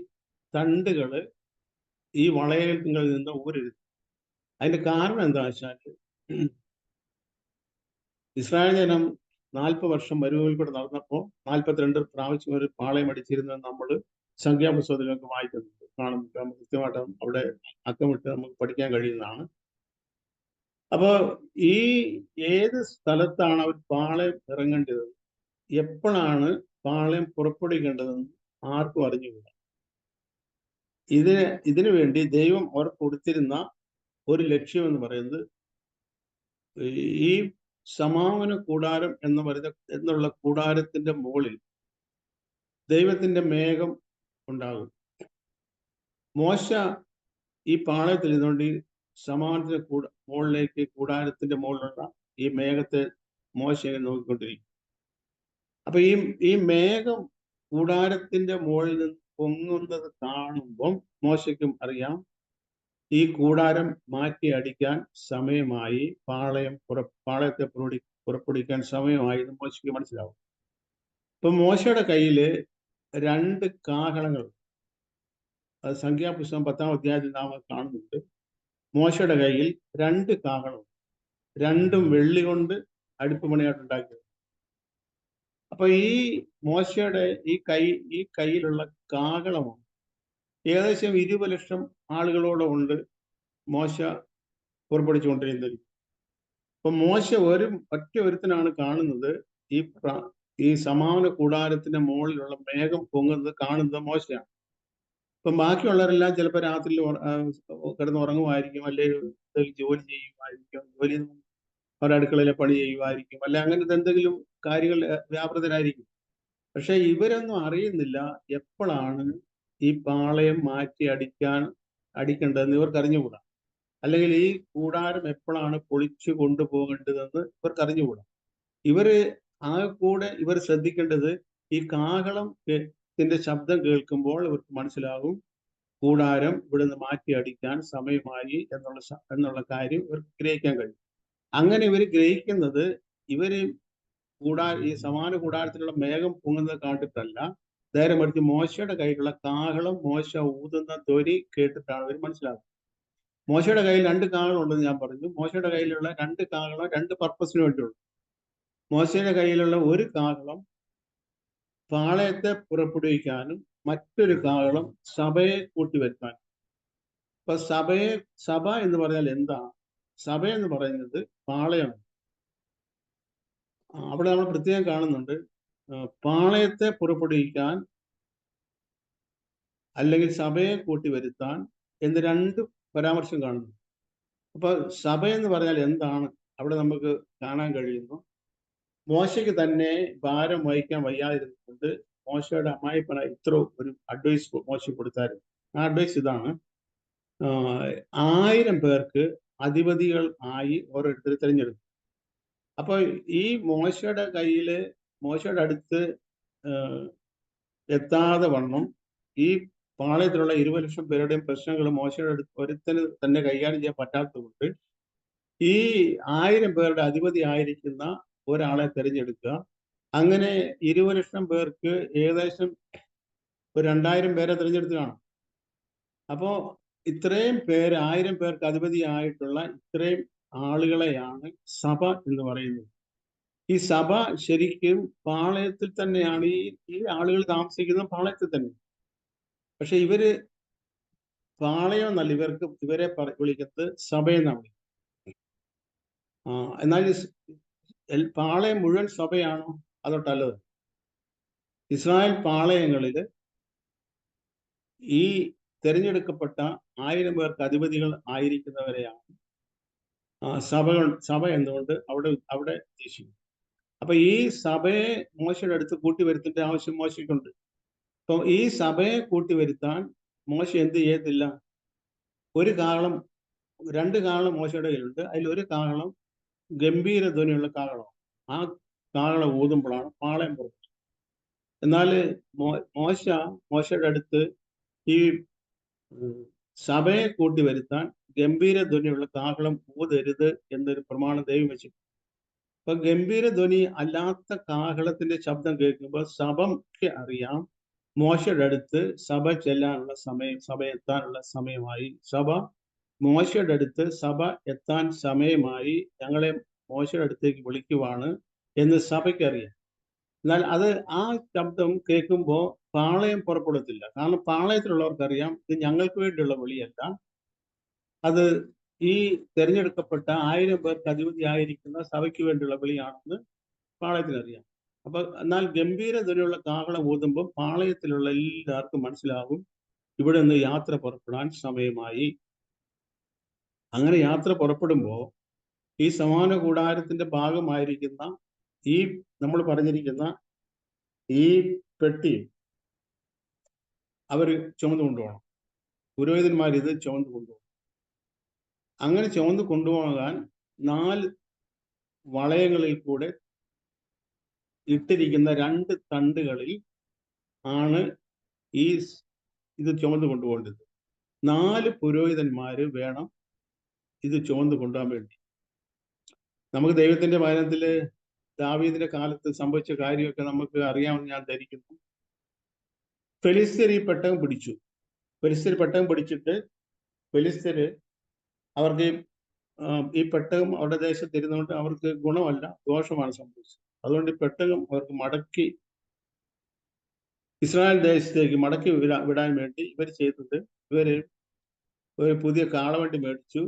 തണ്ടുകള് ഈ വളയങ്ങളിൽ നിന്ന് ഊരരുത്. അതിന്റെ കാരണം എന്താ വെച്ചാൽ, ഇസ്രായേൽ ജനം 40 വർഷം മരുഭൂമിയിൽ കൂടെ നടന്നപ്പോൾ 42 പ്രാവശ്യം ഒരു പാളയം അടിച്ചിരുന്നത് നമ്മൾ സംഖ്യാപുസ്തകത്തിലൊക്കെ വായിക്കുന്നുണ്ട്, കാണുന്നുണ്ട്. നമുക്ക് കൃത്യമായിട്ട് അവിടെ അക്കമിട്ട് നമുക്ക് പഠിക്കാൻ കഴിയുന്നതാണ്. അപ്പൊ ഈ ഏത് സ്ഥലത്താണ് അവർ പാളയം ഇറങ്ങേണ്ടത്, എപ്പോഴാണ് പാളയം പുറപ്പെടുവിക്കേണ്ടതെന്ന് ആർക്കും അറിഞ്ഞുകൂടാ. ഇതിനു വേണ്ടി ദൈവം അവർ കൊടുത്തിരുന്ന ഒരു ലക്ഷ്യം എന്ന് പറയുന്നത്, ഈ സമാഗമന കൂടാരം എന്നുള്ള കൂടാരത്തിന്റെ മുകളിൽ ദൈവത്തിന്റെ മേഘം ഉണ്ടാകും. മോശ ഈ പാളയത്തിൽ ഇരുന്നുകൊണ്ട് ഈ സമാഗമനത്തിന്റെ മുകളിലേക്ക്, കൂടാരത്തിന്റെ മുകളിലുള്ള ഈ മേഘത്തെ മോശയെ നോക്കിക്കൊണ്ടിരിക്കും. അപ്പൊ ഈ മേഘം കൂടാരത്തിന്റെ മുകളിൽ നിന്ന് പൊങ്ങുന്നത് കാണുമ്പം മോശയ്ക്കും അറിയാം ഈ കൂടാരം മാറ്റി അടിക്കാൻ സമയമായി, പാളയത്തെ പുറപ്പെടുവിക്കാൻ സമയമായി എന്ന് മോശയ്ക്ക് മനസ്സിലാവും. ഇപ്പൊ മോശയുടെ കയ്യില് 2 കാഹളങ്ങൾ, അത് സംഖ്യാപുസ്തകം 10-ാം അധ്യായത്തിൽ നാം കാണുന്നുണ്ട്. മോശയുടെ കയ്യിൽ 2 കാഹളം, രണ്ടും വെള്ളി കൊണ്ട് അടുപ്പുപണിയായിട്ട് ഉണ്ടാക്കിയത്. അപ്പൊ ഈ മോശയുടെ ഈ കയ്യിലുള്ള കാഹളമാണ് ഏകദേശം 20 ലക്ഷം ആളുകളോടെ ഉണ്ട് മോശ പുറപ്പെടുവിച്ചുകൊണ്ടിരുന്നത്. അപ്പൊ മോശ ഒറ്റ ഒരുത്തനാണ് കാണുന്നത്, ഈ സമാഗമന കൂടാരത്തിന്റെ മുകളിലുള്ള മേഘം പൊങ്ങുന്നത് കാണുന്നത് മോശയാണ്. ഇപ്പം ബാക്കിയുള്ളവരെല്ലാം ചിലപ്പോൾ രാത്രിയിൽ കിടന്നുറങ്ങുമായിരിക്കും, അല്ലെങ്കിൽ ജോലി ചെയ്യുമായിരിക്കും, അവരുടെ അടുക്കളയിലെ പണി ചെയ്യുമായിരിക്കും, അല്ലെ അങ്ങനത്തെ എന്തെങ്കിലും കാര്യങ്ങൾ വ്യാപൃതരായിരിക്കും. പക്ഷെ ഇവരൊന്നും അറിയുന്നില്ല എപ്പോഴാണ് ഈ പാളയം മാറ്റി അടിക്കേണ്ടതെന്ന് ഇവർക്ക് അറിഞ്ഞുകൂടാ. അല്ലെങ്കിൽ ഈ കൂടാരം എപ്പോഴാണ് പൊളിച്ചു കൊണ്ടുപോകേണ്ടതെന്ന് ഇവർക്ക് അറിഞ്ഞുകൂടാ. ഇവർ ശ്രദ്ധിക്കേണ്ടത്, ഈ കാഹളത്തിന്റെ ശബ്ദം കേൾക്കുമ്പോൾ ഇവർക്ക് മനസ്സിലാകും കൂടാരം ഇവിടുന്ന് മാറ്റി അടിക്കാൻ സമയമായി എന്നുള്ള കാര്യം ഇവർക്ക് ഗ്രഹിക്കാൻ കഴിയും. അങ്ങനെ ഇവർ ഗ്രഹിക്കുന്നത്, ഈ സമാന കൂടാരത്തിലുള്ള മേഘം പൊങ്ങുന്നത് കണ്ടിട്ടല്ല, നേരെ മറിച്ച് മോശയുടെ കയ്യിലുള്ള കാഹളം മോശ ഊതുന്ന ധ്വനി കേട്ടിട്ടാണ് ഇവർ മനസ്സിലാക്കുന്നത്. മോശയുടെ കയ്യിൽ 2 കാഹളം ഉണ്ടെന്ന് ഞാൻ പറഞ്ഞു. മോശയുടെ കയ്യിലുള്ള 2 കാഹളം 2 പർപ്പസിന് വേണ്ടിയുള്ളൂ. മോശയുടെ കയ്യിലുള്ള ഒരു കാഹളം പാളയത്തെ പുറപ്പെടുവിക്കാനും മറ്റൊരു കാഹളം സഭയെ കൂട്ടിവരുത്താനും. അപ്പൊ സഭ എന്ന് പറഞ്ഞാൽ എന്താണ്? സഭ എന്ന് പറയുന്നത് പാളയമാണ്. അവിടെ നമ്മൾ പ്രത്യേകം കാണുന്നുണ്ട്, പാളയത്തെ പുറപ്പെടുവിക്കാൻ അല്ലെങ്കിൽ സഭയെ കൂട്ടിവരുത്താൻ എന്ന് 2 പരാമർശം കാണുന്നു. അപ്പൊ സഭ എന്ന് പറഞ്ഞാൽ എന്താണ് അവിടെ നമുക്ക് കാണാൻ കഴിയുന്നു. മോശയ്ക്ക് തന്നെ ഭാരം വഹിക്കാൻ വയ്യാതിരുന്നുകൊണ്ട് മോശയുടെ അമ്മായിപ്പന ഒരു അഡ്വൈസ് മോശ കൊടുത്തായിരുന്നു. ആ അഡ്വൈസ് ഇതാണ്: 1000 പേർക്ക് അധിപതികൾ ആയി ഓരോരുത്തർ തിരഞ്ഞെടുക്കും. അപ്പൊ ഈ മോശയുടെ അടുത്ത് എത്താതെ വണ്ണം ഈ പാളയത്തിലുള്ള 20 ലക്ഷം പേരുടെയും പ്രശ്നങ്ങൾ മോശയുടെ അടുത്ത് ഒരുത്തന് തന്നെ കൈകാര്യം ചെയ്യാൻ പറ്റാത്തതുകൊണ്ട് ഈ 1000 പേരുടെ അധിപതി ആയിരിക്കുന്ന ഒരാളെ തിരഞ്ഞെടുക്കുക. അങ്ങനെ 20 ലക്ഷം പേർക്ക് ഏകദേശം ഒരു 2000 പേരെ തിരഞ്ഞെടുത്ത് കാണും. അപ്പോ ഇത്രയും പേര്, 1000 പേർക്ക് അധിപതിയായിട്ടുള്ള ഇത്രയും ആളുകളെയാണ് സഭ എന്ന് പറയുന്നത്. ഈ സഭ ശരിക്കും പാളയത്തിൽ തന്നെയാണ്. ഈ ആളുകൾ താമസിക്കുന്ന പാളയത്തിൽ തന്നെ. പക്ഷെ പാളയം എന്നല്ല ഇവരെ വിളിക്കുന്നത് സഭയെന്നാണ്. എന്നാൽ പാളയം മുഴുവൻ സഭയാണോ? അതൊട്ടല്ലത്. ഇസ്രായേൽ പാളയങ്ങളിൽ ഈ തിരഞ്ഞെടുക്കപ്പെട്ട 1000 പേർക്ക് അധിപതികൾ ആയിരിക്കുന്നവരെയാണ് സഭ എന്നുകൊണ്ട് അവിടെ ഉദ്ദേശിക്കും. അപ്പൊ ഈ സഭയെ മോശയുടെ അടുത്ത് കൂട്ടിവരുത്തേണ്ട ആവശ്യം മോശയ്ക്കുണ്ട്. അപ്പൊ ഈ സഭയെ കൂട്ടിവരുത്താൻ മോശ എന്ത് ചെയ്യത്തില്ല? 2 കാഹളം മോശയുടെ കയ്യിലുണ്ട്. അതിൽ ഒരു കാഹളം ഗംഭീര ധ്വനിയുള്ള കാഹളം. ആ കാഹളം ഊതുമ്പോഴാണ് പാളയം പുറപ്പെട്ടത്. എന്നാൽ മോശയുടെ അടുത്ത് ഈ സഭയെ കൂട്ടി വരുത്താൻ ഗംഭീര ധ്വനിയുള്ള കാഹളം ഊതരുത് എന്നൊരു പ്രമാണം ദൈവം വെച്ചു. അപ്പൊ ഗംഭീര ധ്വനി അല്ലാത്ത കാഹളത്തിന്റെ ശബ്ദം കേൾക്കുമ്പോൾ സഭയ്ക്ക് അറിയാം മോശയുടെ അടുത്ത് സഭ ചെല്ലാനുള്ള സമയം, സഭ എത്താനുള്ള സമയമായി. മോശയുടെ അടുത്ത് സഭ എത്താൻ സമയമായി, ഞങ്ങളെ മോശയുടെ അടുത്തേക്ക് വിളിക്കുവാണ് എന്ന് സഭയ്ക്കറിയാം. എന്നാൽ അത് ആ ശബ്ദം കേൾക്കുമ്പോൾ പാളയം പുറപ്പെടത്തില്ല. കാരണം പാളയത്തിലുള്ളവർക്കറിയാം ഇത് ഞങ്ങൾക്ക് വേണ്ടിയുള്ള വിളിയല്ല, അത് ഈ തിരഞ്ഞെടുക്കപ്പെട്ട 1000 പേർക്ക് അധിപതിയായിരിക്കുന്ന സഭയ്ക്ക് വേണ്ടിയുള്ള വിളിയാണെന്ന് പാളയത്തിനറിയാം. അപ്പൊ എന്നാൽ ഗംഭീര ധ്വനിയുള്ള കാഹളം ഊതുമ്പോൾ പാളയത്തിലുള്ള എല്ലാവർക്കും മനസ്സിലാകും ഇവിടെ നിന്ന് യാത്ര പുറപ്പെടാൻ സമയമായി. അങ്ങനെ യാത്ര പുറപ്പെടുമ്പോൾ ഈ സമാന കൂടാരത്തിന്റെ ഭാഗമായിരിക്കുന്ന ഈ നമ്മൾ പറഞ്ഞിരിക്കുന്ന ഈ പെട്ടി അവർ ചുമന്നു കൊണ്ടുപോകണം. പുരോഹിതന്മാർ ഇത് ചുമന്നു കൊണ്ടുപോകണം. അങ്ങനെ ചുമന്ന് കൊണ്ടുപോകാൻ 4 വളയങ്ങളിൽ കൂടെ ഇട്ടിരിക്കുന്ന 2 തണ്ടുകളിൽ ആണ് ഇത് ചുമന്ന് കൊണ്ടുപോകേണ്ടത്. 4 പുരോഹിതന്മാര് വേണം ഇത് ചുമന്ന് കൊണ്ടുപോകാൻ വേണ്ടി. നമുക്ക് ദൈവത്തിന്റെ വചനത്തില് ദാവീദിന്റെ കാലത്ത് സംഭവിച്ച കാര്യമൊക്കെ നമുക്ക് അറിയാമെന്ന് ഞാൻ ധരിക്കുന്നു. ഫെലിസ്ത്യർ ഈ പെട്ടകം പിടിച്ചു. ഫെലിസ്ത്യർ പെട്ടകം പിടിച്ചിട്ട് ഫെലിസ്ത്യര് അവർക്ക് ഈ പെട്ടകം അവരുടെ ദേശത്ത് ഇരുന്നുകൊണ്ട് അവർക്ക് ഗുണമല്ല, ദോഷമാണ് സംഭവിച്ചത്. അതുകൊണ്ട് ഈ പെട്ടകം അവർക്ക് മടക്കി ഇസ്രായേൽ ദേശത്തേക്ക് മടക്കി വിടാൻ വേണ്ടി ഇവർ ചെയ്തത്, ഇവര് ഒരു പുതിയ കാളവണ്ടി മേടിച്ചു.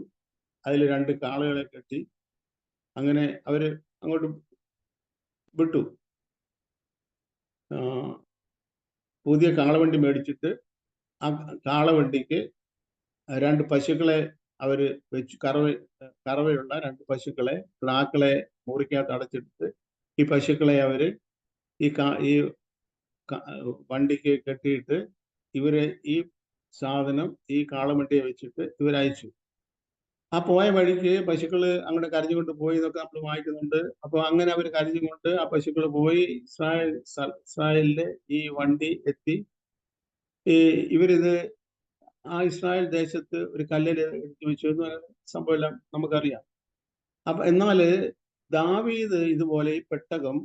അതിൽ 2 കാളകളെ കെട്ടി അങ്ങനെ അവര് അങ്ങോട്ട് വിട്ടു. പുതിയ കാളവണ്ടി മേടിച്ചിട്ട് ആ കാളവണ്ടിക്ക് 2 പശുക്കളെ അവര് വെച്ചു. കറവയുള്ള 2 പശുക്കളെ, കിടാക്കളെ മുറിക്കകത്ത് അടച്ചെടുത്ത് ഈ പശുക്കളെ അവര് ഈ വണ്ടിക്ക് കെട്ടിയിട്ട് ഇവര് ഈ സാധനം ഈ കാളവണ്ടിയെ വെച്ചിട്ട് ഇവരയച്ചു. ആ പോയ വഴിക്ക് പശുക്കള് അങ്ങോട്ട് കരഞ്ഞുകൊണ്ട് പോയി എന്നൊക്കെ നമ്മൾ വായിക്കുന്നുണ്ട്. അപ്പൊ അങ്ങനെ അവർ കരഞ്ഞുകൊണ്ട് ആ പശുക്കൾ പോയി ഇസ്രായേലിലെ ഈ വണ്ടി എത്തി. ഇവരിത് ആ ഇസ്രായേൽ ദേശത്ത് ഒരു കല്ലിൽ എടുത്തു വെച്ചു എന്ന് പറയുന്ന സംഭവം എല്ലാം നമുക്കറിയാം. അപ്പൊ എന്നാല് ദാവീദ് ഇതുപോലെ ഈ പെട്ടകം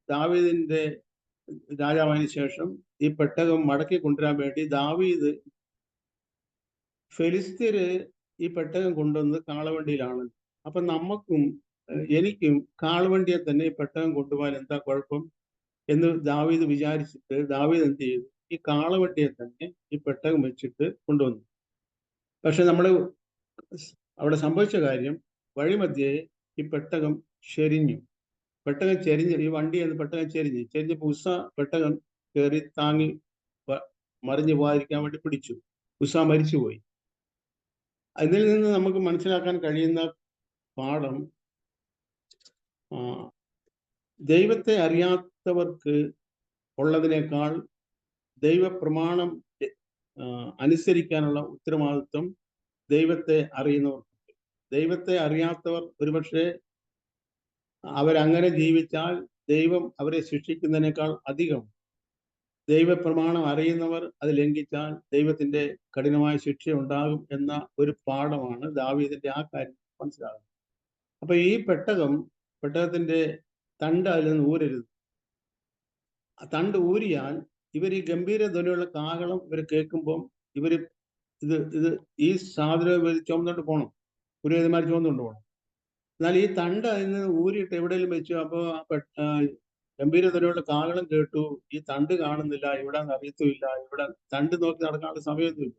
ദാവീദിന്റെ രാജാവിന് ശേഷം ഈ പെട്ടകം മടക്കി കൊണ്ടുവരാൻ വേണ്ടി ദാവീദ് ഫെലിസ്ത്യര് ഈ പെട്ടകം കൊണ്ടുവന്ന് കാളവണ്ടിയിലാണ്. അപ്പൊ എനിക്കും കാളവണ്ടിയെ തന്നെ ഈ പെട്ടകം കൊണ്ടുപോകാൻ എന്താ കുഴപ്പം എന്ന് ദാവീദ് വിചാരിച്ചിട്ട് ദാവീദ് എന്ത് ചെയ്തു, ഈ കാളവണ്ടിയെ തന്നെ ഈ പെട്ടകം വെച്ചിട്ട് കൊണ്ടുവന്നു. പക്ഷെ അവിടെ സംഭവിച്ച കാര്യം, വഴിമധ്യേ ഈ പെട്ടകം ചെരിഞ്ഞു. ഈ വണ്ടി എന്ന് പെട്ടകം ചെരിഞ്ഞപ്പോ പെട്ടകം കയറി താങ്ങി മറിഞ്ഞു പോകാതിരിക്കാൻ വേണ്ടി പിടിച്ചു. മരിച്ചുപോയി. ഇതിൽ നിന്ന് നമുക്ക് മനസ്സിലാക്കാൻ കഴിയുന്ന പാഠം, ദൈവത്തെ അറിയാത്തവർക്ക് ഉള്ളതിനേക്കാൾ ദൈവപ്രമാണം അനുസരിക്കാനുള്ള ഉത്തരവാദിത്വം ദൈവത്തെ അറിയുന്നവർക്കുണ്ട്. ദൈവത്തെ അറിയാത്തവർ ഒരുപക്ഷെ അവരങ്ങനെ ജീവിച്ചാൽ ദൈവം അവരെ ശിക്ഷിക്കുന്നതിനേക്കാൾ അധികം ദൈവപ്രമാണം അറിയുന്നവർ അത് ലംഘിച്ചാൽ ദൈവത്തിന്റെ കഠിനമായ ശിക്ഷ ഉണ്ടാകും എന്ന ഒരു പാഠമാണ് ദാവീദിന്റെ ആ കാര്യം മനസ്സിലാകുന്നത്. അപ്പൊ ഈ പെട്ടകത്തിന്റെ തണ്ട് അതിൽ നിന്ന് ഊരരുത്. ആ തണ്ട് ഊരിയാൽ ഇവർ ഈ ഗംഭീര ധ്വനിയുള്ള കാഹളം ഇവർ കേൾക്കുമ്പോൾ ഇത് ഈ സാധനം ഇവർ ചുമന്നുകൊണ്ട് പോകണം, പുരോഹിതന്മാർ ചുമന്നുകൊണ്ട് പോകണം. എന്നാൽ ഈ തണ്ട് അതിൽ നിന്ന് ഊരിയിട്ട് എവിടെയെങ്കിലും വെച്ചു. അപ്പോൾ ഗംഭീര ധ്വനിയുള്ള കാഹളം കേട്ടു, ഈ തണ്ട് കാണുന്നില്ല, ഇവിടെ അറിയത്തുമില്ല, ഇവിടെ തണ്ട് നോക്കി നടക്കാനുള്ള സമയമൊന്നുമില്ല.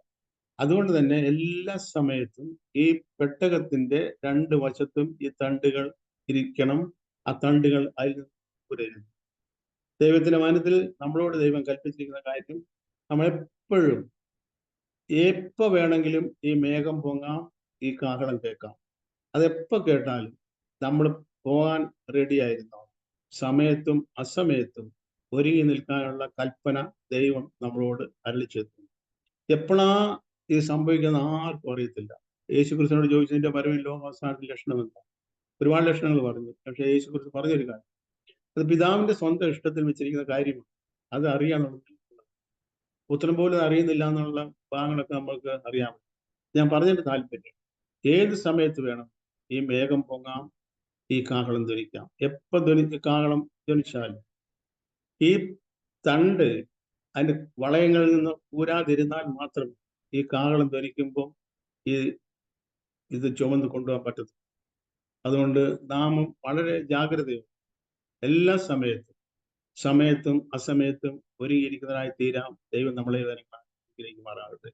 അതുകൊണ്ട് തന്നെ എല്ലാ സമയത്തും ഈ പെട്ടകത്തിന്റെ 2 വശത്തും ഈ തണ്ടുകൾ ഇരിക്കണം. ആ തണ്ടുകൾ അതിൽ നിന്ന് ദൈവത്തിന്റെ വചനത്തിൽ നമ്മളോട് ദൈവം കൽപ്പിച്ചിരിക്കുന്ന കാര്യം, നമ്മളെപ്പോഴും എപ്പോ വേണമെങ്കിലും ഈ മേഘം പൊങ്ങാം, ഈ കാഹളം കേൾക്കാം. അതെപ്പോ കേട്ടാലും നമ്മൾ പോകാൻ റെഡി ആയിരുന്നോ. സമയത്തും അസമയത്തും ഒരുങ്ങി നിൽക്കാനുള്ള കൽപ്പന ദൈവം നമ്മളോട് അരുളിച്ചെത്തുന്നു. എപ്പോഴാ ഇത് സംഭവിക്കുന്ന ആർക്കും അറിയത്തില്ല. യേശുക്രിസ്തുവിനോട് ചോദിച്ചതിന്റെ വരവിൽ ലോക അവസാനത്തിന്റെ ലക്ഷണം എന്താ? ഒരുപാട് ലക്ഷണങ്ങൾ പറഞ്ഞു. പക്ഷെ യേശുക്രിസ്തു പറഞ്ഞൊരു കാര്യം, അത് പിതാവിന്റെ സ്വന്തം ഇഷ്ടത്തിൽ വെച്ചിരിക്കുന്ന കാര്യമാണ്. അത് അറിയാന്നുള്ളത്. ഉത്തരം പോലും അറിയുന്നില്ല എന്നുള്ള ഭാഗങ്ങളൊക്കെ നമുക്ക് അറിയാം. ഞാൻ പറഞ്ഞതിന്റെ താല്പര്യം, ഏത് സമയത്ത് വേണം ഈ മേഘം പൊങ്ങാം, ഈ കാഹളം ധ്വനിക്കാം. കാഹളം ധ്വനിച്ചാലും ഈ തണ്ട് അതിന്റെ വളയങ്ങളിൽ നിന്ന് ഊരാതിരുന്നാൽ മാത്രം ഈ കാഹളം ധ്വനിക്കുമ്പോൾ ഈ ഇത് ചുമന്ന് കൊണ്ടുപോകാൻ പറ്റത്തില്ല. അതുകൊണ്ട് നാം വളരെ ജാഗ്രതയും എല്ലാ സമയത്തും അസമയത്തും ഒരുങ്ങിയിരിക്കുന്നതിനായി തീരാം. ദൈവം നമ്മളെ അനുഗ്രഹിക്കുമാറാകട്ടെ.